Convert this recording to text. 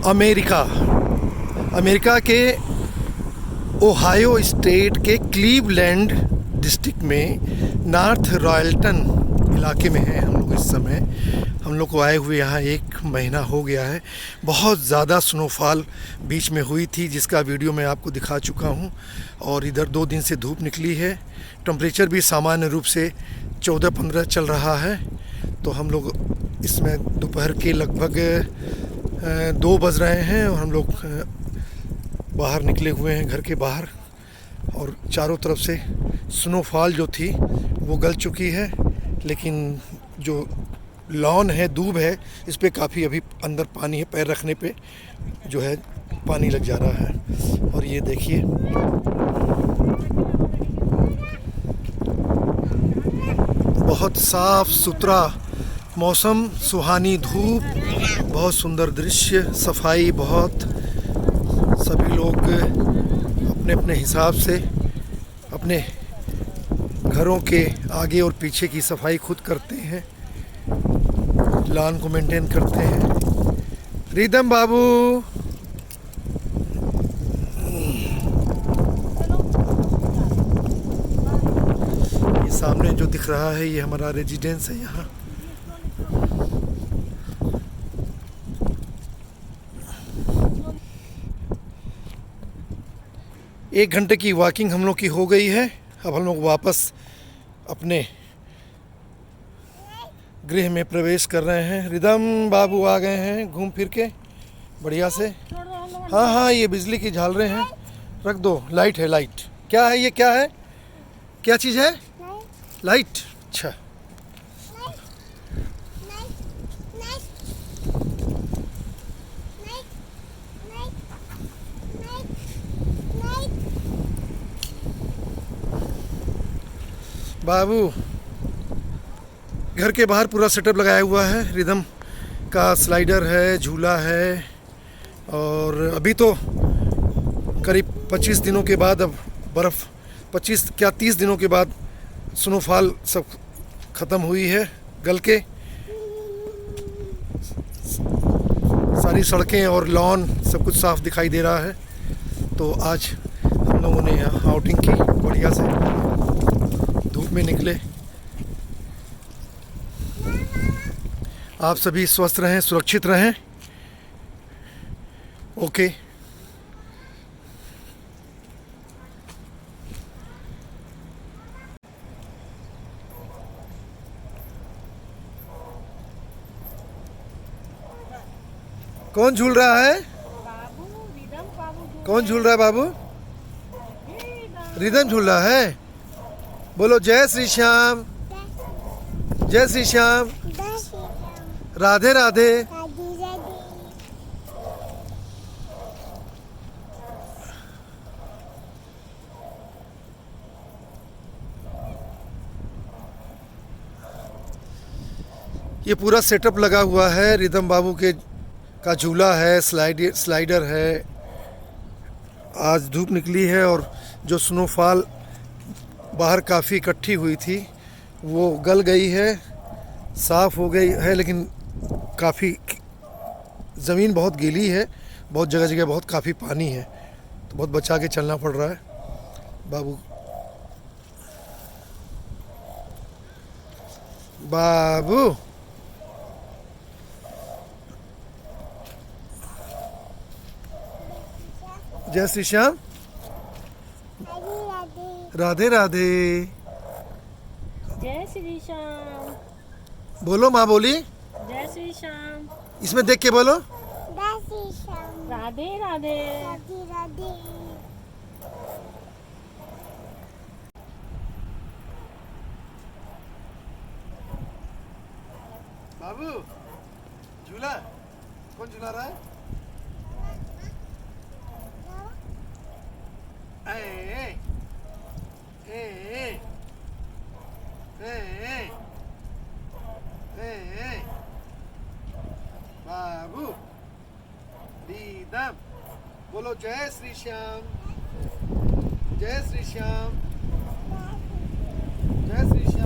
America America के Ohio state के Cleveland district में नॉर्थ रॉयल्टन इलाके में हैं हम लोग इस समय। हम लोग को आए हुए यहाँ 1 महीना हो गया है। बहुत ज़्यादा स्नोफॉल बीच में हुई थी जिसका वीडियो मैं आपको दिखा चुका हूँ। और इधर 2 दिन से धूप निकली है। टेम्परेचर भी सामान्य रूप से 14-15 चल रहा है। तो हम लोग इसमें दोपहर के लगभग 2 बज रहे हैं और हम लोग बाहर निकले हुए हैं घर के बाहर। और चारों तरफ से स्नोफॉल जो थी वो गल चुकी है, लेकिन जो लॉन है, दूब है, इस पे काफ़ी अभी अंदर पानी है। पैर रखने पे जो है पानी लग जा रहा है। और ये देखिए बहुत साफ सुथरा मौसम, सुहानी धूप, बहुत सुंदर दृश्य, सफाई बहुत। सभी लोग अपने अपने हिसाब से अपने घरों के आगे और पीछे की सफाई खुद करते हैं, लॉन को मेंटेन करते हैं। रिदम बाबू, ये सामने जो दिख रहा है ये हमारा रेजिडेंस है यहाँ। एक घंटे की वॉकिंग हम लोग की हो गई है। अब हम लोग वापस अपने गृह में प्रवेश कर रहे हैं। रिदम बाबू आ गए हैं घूम फिर के बढ़िया से। हाँ हाँ, ये बिजली की झालरें हैं, रख दो। लाइट है, लाइट। क्या है ये, क्या है, क्या चीज़ है? लाइट। अच्छा, बाबू घर के बाहर पूरा सेटअप लगाया हुआ है। रिदम का स्लाइडर है, झूला है। और अभी तो करीब 25 दिनों के बाद, अब बर्फ़ 25 क्या 30 दिनों के बाद स्नोफॉल सब ख़त्म हुई है गल के। सारी सड़कें और लॉन सब कुछ साफ दिखाई दे रहा है। तो आज हम लोगों ने यहाँ आउटिंग की बढ़िया से, धूप में निकले। आप सभी स्वस्थ रहें, सुरक्षित रहें। ओके। कौन झूल रहा है? कौन झूल रहा है बाबू? रिदम झूल रहा है। बोलो जय श्री श्याम, जय श्री श्याम, राधे राधे। ये पूरा सेटअप लगा हुआ है। रिदम बाबू के का झूला है, स्लाइडर है। आज धूप निकली है और जो स्नोफॉल बाहर काफ़ी इकट्ठी हुई थी वो गल गई है, साफ़ हो गई है। लेकिन काफ़ी ज़मीन बहुत गीली है, बहुत जगह जगह बहुत काफ़ी पानी है, तो बहुत बचा के चलना पड़ रहा है। बाबू बाबू जय श्री श्याम, राधे राधे। जय श्री श्याम। बोलो माँ बोली। जय श्री श्याम। इसमें देख के बोलो। जय श्री श्याम। राधे राधे। राधे राधे। बाबू झूला कौन झूला रहा है? ए, ए, ए, ए, ए, ए, बाबू दीदम बोलो जय श्री श्याम, जय श्री श्याम, जय श्री श्याम।